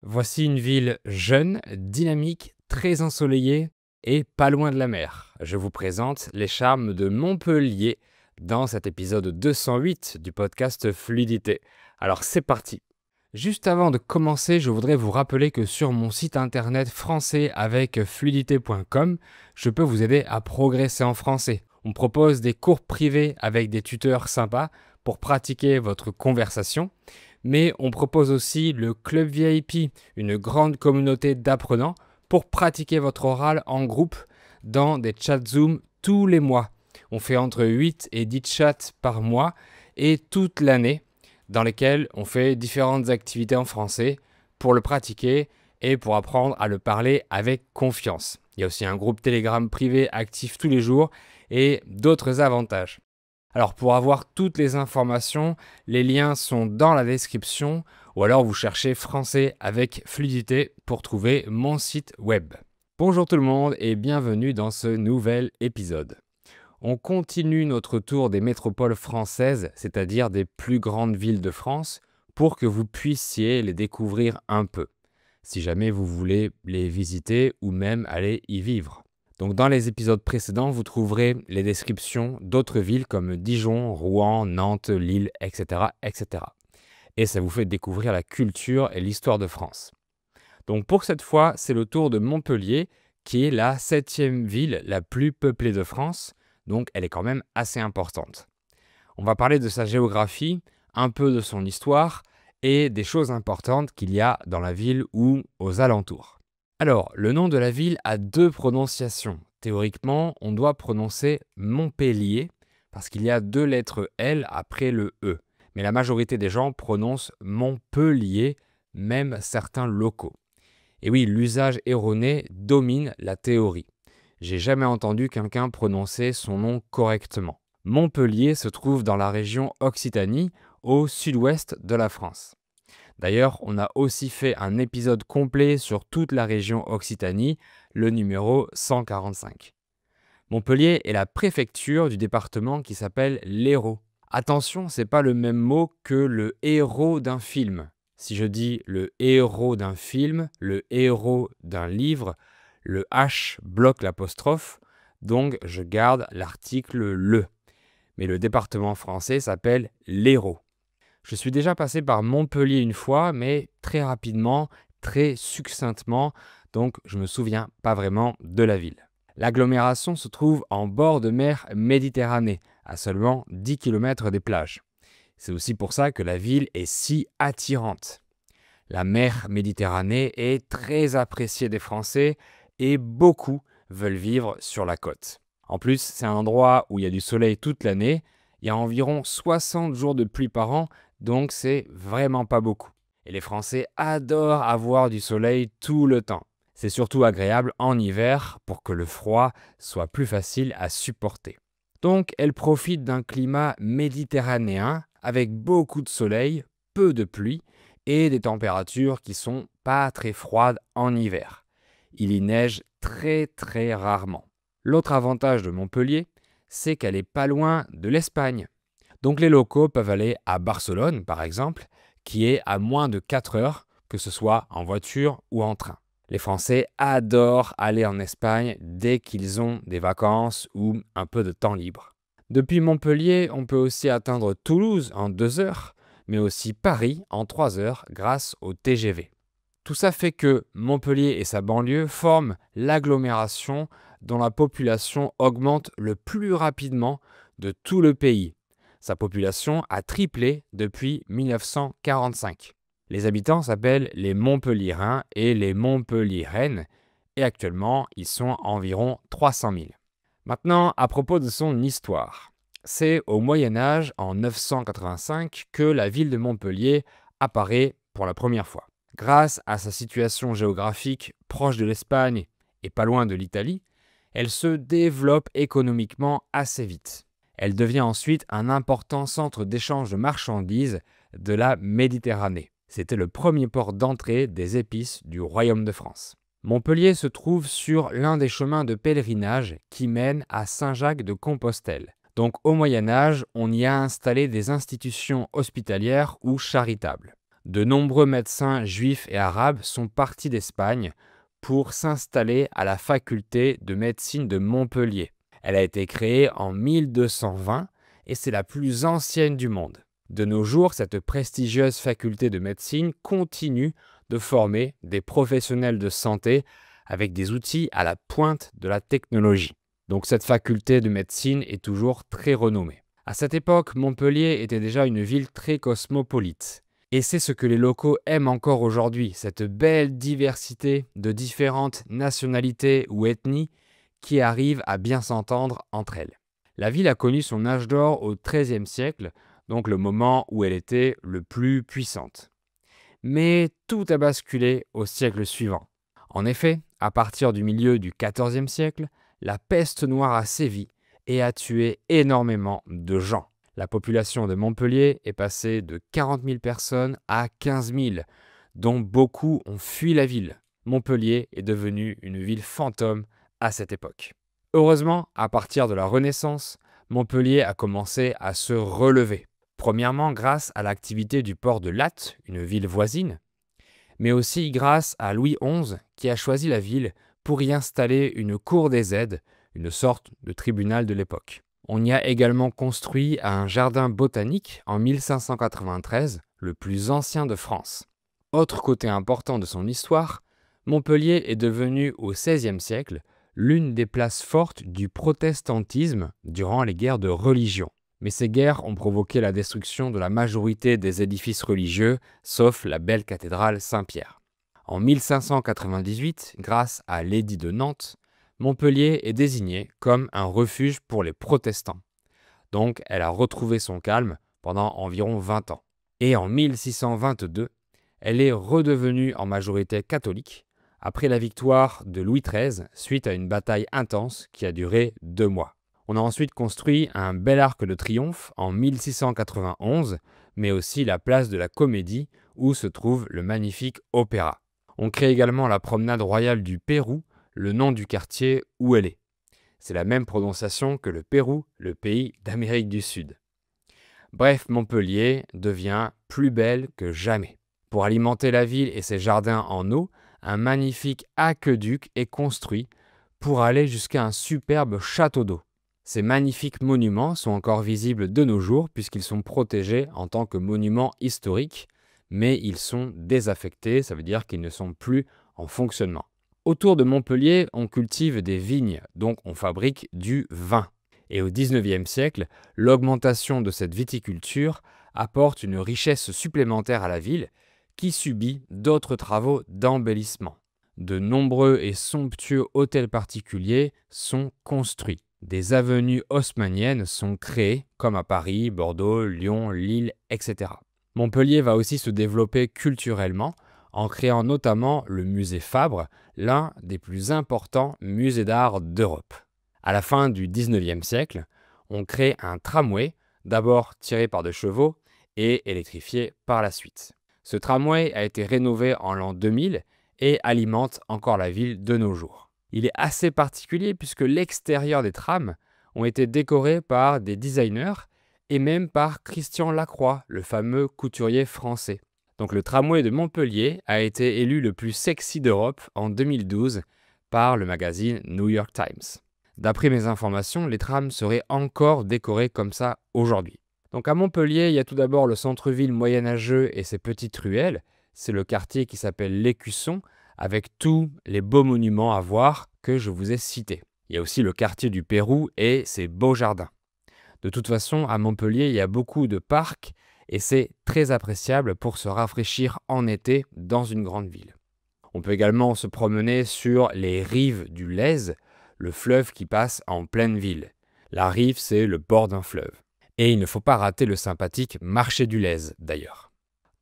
Voici une ville jeune, dynamique, très ensoleillée et pas loin de la mer. Je vous présente les charmes de Montpellier dans cet épisode 208 du podcast Fluidité. Alors c'est parti. Juste avant de commencer, je voudrais vous rappeler que sur mon site internet français avec fluidité.com, je peux vous aider à progresser en français. On propose des cours privés avec des tuteurs sympas pour pratiquer votre conversation. Mais on propose aussi le Club VIP, une grande communauté d'apprenants pour pratiquer votre oral en groupe dans des chats Zoom tous les mois. On fait entre 8 et 10 chats par mois et toute l'année dans lesquels on fait différentes activités en français pour le pratiquer et pour apprendre à le parler avec confiance. Il y a aussi un groupe Telegram privé actif tous les jours et d'autres avantages. Alors pour avoir toutes les informations, les liens sont dans la description ou alors vous cherchez français avec fluidité pour trouver mon site web. Bonjour tout le monde et bienvenue dans ce nouvel épisode. On continue notre tour des métropoles françaises, c'est-à-dire des plus grandes villes de France, pour que vous puissiez les découvrir un peu, si jamais vous voulez les visiter ou même aller y vivre. Donc dans les épisodes précédents, vous trouverez les descriptions d'autres villes comme Dijon, Rouen, Nantes, Lille, etc., etc. Et ça vous fait découvrir la culture et l'histoire de France. Donc pour cette fois, c'est le tour de Montpellier, qui est la 7e ville la plus peuplée de France, donc elle est quand même assez importante. On va parler de sa géographie, un peu de son histoire et des choses importantes qu'il y a dans la ville ou aux alentours. Alors, le nom de la ville a deux prononciations. Théoriquement, on doit prononcer Montpellier parce qu'il y a deux lettres L après le E. Mais la majorité des gens prononcent Montpellier, même certains locaux. Et oui, l'usage erroné domine la théorie. J'ai jamais entendu quelqu'un prononcer son nom correctement. Montpellier se trouve dans la région Occitanie, au sud-ouest de la France. D'ailleurs, on a aussi fait un épisode complet sur toute la région Occitanie, le numéro 145. Montpellier est la préfecture du département qui s'appelle l'Hérault. Attention, c'est pas le même mot que le héros d'un film. Si je dis le héros d'un film, le héros d'un livre, le H bloque l'apostrophe, donc je garde l'article le. Mais le département français s'appelle l'Hérault. Je suis déjà passé par Montpellier une fois, mais très rapidement, très succinctement, donc je ne me souviens pas vraiment de la ville. L'agglomération se trouve en bord de mer Méditerranée, à seulement 10 km des plages. C'est aussi pour ça que la ville est si attirante. La mer Méditerranée est très appréciée des Français et beaucoup veulent vivre sur la côte. En plus, c'est un endroit où il y a du soleil toute l'année. Il y a environ 60 jours de pluie par an, donc c'est vraiment pas beaucoup. Et les Français adorent avoir du soleil tout le temps. C'est surtout agréable en hiver pour que le froid soit plus facile à supporter. Donc elle profite d'un climat méditerranéen avec beaucoup de soleil, peu de pluie et des températures qui sont pas très froides en hiver. Il y neige très très rarement. L'autre avantage de Montpellier, c'est qu'elle est pas loin de l'Espagne. Donc les locaux peuvent aller à Barcelone, par exemple, qui est à moins de 4 heures, que ce soit en voiture ou en train. Les Français adorent aller en Espagne dès qu'ils ont des vacances ou un peu de temps libre. Depuis Montpellier, on peut aussi atteindre Toulouse en 2 heures, mais aussi Paris en 3 heures grâce au TGV. Tout ça fait que Montpellier et sa banlieue forment l'agglomération dont la population augmente le plus rapidement de tout le pays. Sa population a triplé depuis 1945. Les habitants s'appellent les Montpelliérains et les Montpelliéraines et actuellement ils sont environ 300 000. Maintenant, à propos de son histoire. C'est au Moyen-Âge, en 985, que la ville de Montpellier apparaît pour la première fois. Grâce à sa situation géographique proche de l'Espagne et pas loin de l'Italie, elle se développe économiquement assez vite. Elle devient ensuite un important centre d'échange de marchandises de la Méditerranée. C'était le premier port d'entrée des épices du Royaume de France. Montpellier se trouve sur l'un des chemins de pèlerinage qui mènent à Saint-Jacques-de-Compostelle. Donc au Moyen-Âge, on y a installé des institutions hospitalières ou charitables. De nombreux médecins juifs et arabes sont partis d'Espagne pour s'installer à la faculté de médecine de Montpellier. Elle a été créée en 1220 et c'est la plus ancienne du monde. De nos jours, cette prestigieuse faculté de médecine continue de former des professionnels de santé avec des outils à la pointe de la technologie. Donc cette faculté de médecine est toujours très renommée. À cette époque, Montpellier était déjà une ville très cosmopolite. Et c'est ce que les locaux aiment encore aujourd'hui, cette belle diversité de différentes nationalités ou ethnies qui arrivent à bien s'entendre entre elles. La ville a connu son âge d'or au XIIIe siècle, donc le moment où elle était le plus puissante. Mais tout a basculé au siècle suivant. En effet, à partir du milieu du XIVe siècle, la peste noire a sévi et a tué énormément de gens. La population de Montpellier est passée de 40 000 personnes à 15 000, dont beaucoup ont fui la ville. Montpellier est devenue une ville fantôme à cette époque. Heureusement, à partir de la Renaissance, Montpellier a commencé à se relever. Premièrement grâce à l'activité du port de Lattes, une ville voisine, mais aussi grâce à Louis XI qui a choisi la ville pour y installer une cour des aides, une sorte de tribunal de l'époque. On y a également construit un jardin botanique en 1593, le plus ancien de France. Autre côté important de son histoire, Montpellier est devenu au XVIe siècle l'une des places fortes du protestantisme durant les guerres de religion. Mais ces guerres ont provoqué la destruction de la majorité des édifices religieux, sauf la belle cathédrale Saint-Pierre. En 1598, grâce à l'édit de Nantes, Montpellier est désignée comme un refuge pour les protestants. Donc elle a retrouvé son calme pendant environ 20 ans. Et en 1622, elle est redevenue en majorité catholique après la victoire de Louis XIII suite à une bataille intense qui a duré 2 mois. On a ensuite construit un bel arc de triomphe en 1691, mais aussi la place de la Comédie où se trouve le magnifique opéra. On crée également la promenade royale du Pérou, le nom du quartier où elle est. C'est la même prononciation que le Pérou, le pays d'Amérique du Sud. Bref, Montpellier devient plus belle que jamais. Pour alimenter la ville et ses jardins en eau, un magnifique aqueduc est construit pour aller jusqu'à un superbe château d'eau. Ces magnifiques monuments sont encore visibles de nos jours puisqu'ils sont protégés en tant que monuments historiques, mais ils sont désaffectés, ça veut dire qu'ils ne sont plus en fonctionnement. Autour de Montpellier, on cultive des vignes, donc on fabrique du vin. Et au XIXe siècle, l'augmentation de cette viticulture apporte une richesse supplémentaire à la ville qui subit d'autres travaux d'embellissement. De nombreux et somptueux hôtels particuliers sont construits. Des avenues haussmanniennes sont créées, comme à Paris, Bordeaux, Lyon, Lille, etc. Montpellier va aussi se développer culturellement, en créant notamment le musée Fabre, l'un des plus importants musées d'art d'Europe. À la fin du XIXe siècle, on crée un tramway, d'abord tiré par des chevaux et électrifié par la suite. Ce tramway a été rénové en l'an 2000 et alimente encore la ville de nos jours. Il est assez particulier puisque l'extérieur des trams ont été décorés par des designers et même par Christian Lacroix, le fameux couturier français. Donc le tramway de Montpellier a été élu le plus sexy d'Europe en 2012 par le magazine New York Times. D'après mes informations, les trams seraient encore décorés comme ça aujourd'hui. Donc à Montpellier, il y a tout d'abord le centre-ville moyenâgeux et ses petites ruelles. C'est le quartier qui s'appelle l'Écusson, avec tous les beaux monuments à voir que je vous ai cités. Il y a aussi le quartier du Pérou et ses beaux jardins. De toute façon, à Montpellier, il y a beaucoup de parcs et c'est très appréciable pour se rafraîchir en été dans une grande ville. On peut également se promener sur les rives du Lèze, le fleuve qui passe en pleine ville. La rive, c'est le bord d'un fleuve. Et il ne faut pas rater le sympathique marché du Lèze, d'ailleurs.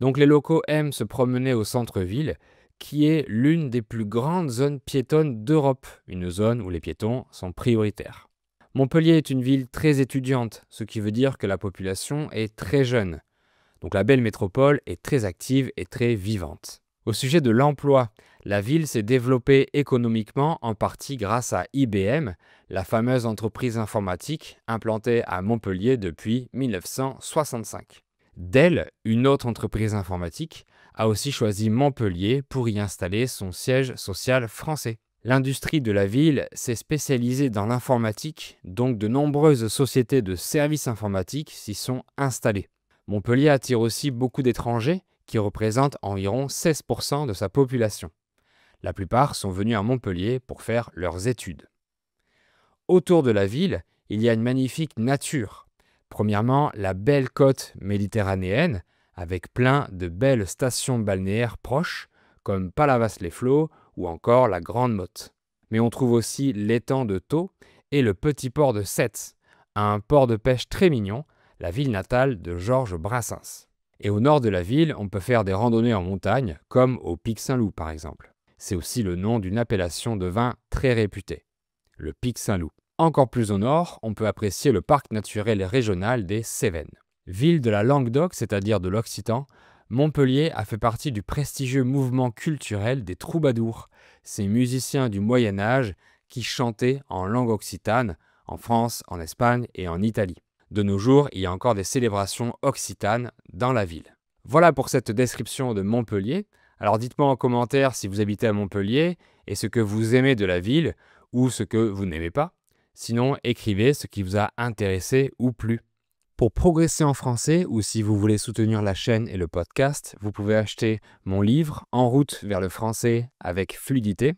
Donc les locaux aiment se promener au centre-ville, qui est l'une des plus grandes zones piétonnes d'Europe, une zone où les piétons sont prioritaires. Montpellier est une ville très étudiante, ce qui veut dire que la population est très jeune. Donc la belle métropole est très active et très vivante. Au sujet de l'emploi, la ville s'est développée économiquement en partie grâce à IBM, la fameuse entreprise informatique implantée à Montpellier depuis 1965. Dell, une autre entreprise informatique, a aussi choisi Montpellier pour y installer son siège social français. L'industrie de la ville s'est spécialisée dans l'informatique, donc de nombreuses sociétés de services informatiques s'y sont installées. Montpellier attire aussi beaucoup d'étrangers qui représentent environ 16% de sa population. La plupart sont venus à Montpellier pour faire leurs études. Autour de la ville, il y a une magnifique nature. Premièrement, la belle côte méditerranéenne, avec plein de belles stations balnéaires proches, comme Palavas-les-Flots ou encore la Grande Motte. Mais on trouve aussi l'étang de Thau et le petit port de Sète, un port de pêche très mignon, la ville natale de Georges Brassens. Et au nord de la ville, on peut faire des randonnées en montagne, comme au Pic Saint-Loup par exemple. C'est aussi le nom d'une appellation de vin très réputée, le Pic Saint-Loup. Encore plus au nord, on peut apprécier le parc naturel régional des Cévennes. Ville de la Languedoc, c'est-à-dire de l'Occitan, Montpellier a fait partie du prestigieux mouvement culturel des troubadours, ces musiciens du Moyen-Âge qui chantaient en langue occitane en France, en Espagne et en Italie. De nos jours, il y a encore des célébrations occitanes dans la ville. Voilà pour cette description de Montpellier. Alors dites-moi en commentaire si vous habitez à Montpellier et ce que vous aimez de la ville ou ce que vous n'aimez pas. Sinon, écrivez ce qui vous a intéressé ou plu. Pour progresser en français ou si vous voulez soutenir la chaîne et le podcast, vous pouvez acheter mon livre En route vers le français avec fluidité.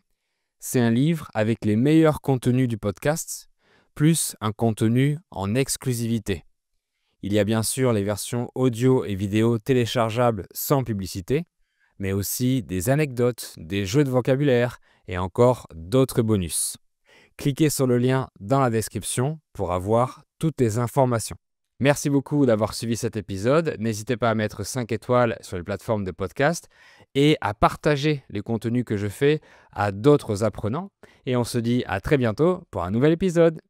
C'est un livre avec les meilleurs contenus du podcast, plus un contenu en exclusivité. Il y a bien sûr les versions audio et vidéo téléchargeables sans publicité, mais aussi des anecdotes, des jeux de vocabulaire et encore d'autres bonus. Cliquez sur le lien dans la description pour avoir toutes les informations. Merci beaucoup d'avoir suivi cet épisode. N'hésitez pas à mettre 5 étoiles sur les plateformes de podcast et à partager les contenus que je fais à d'autres apprenants. Et on se dit à très bientôt pour un nouvel épisode.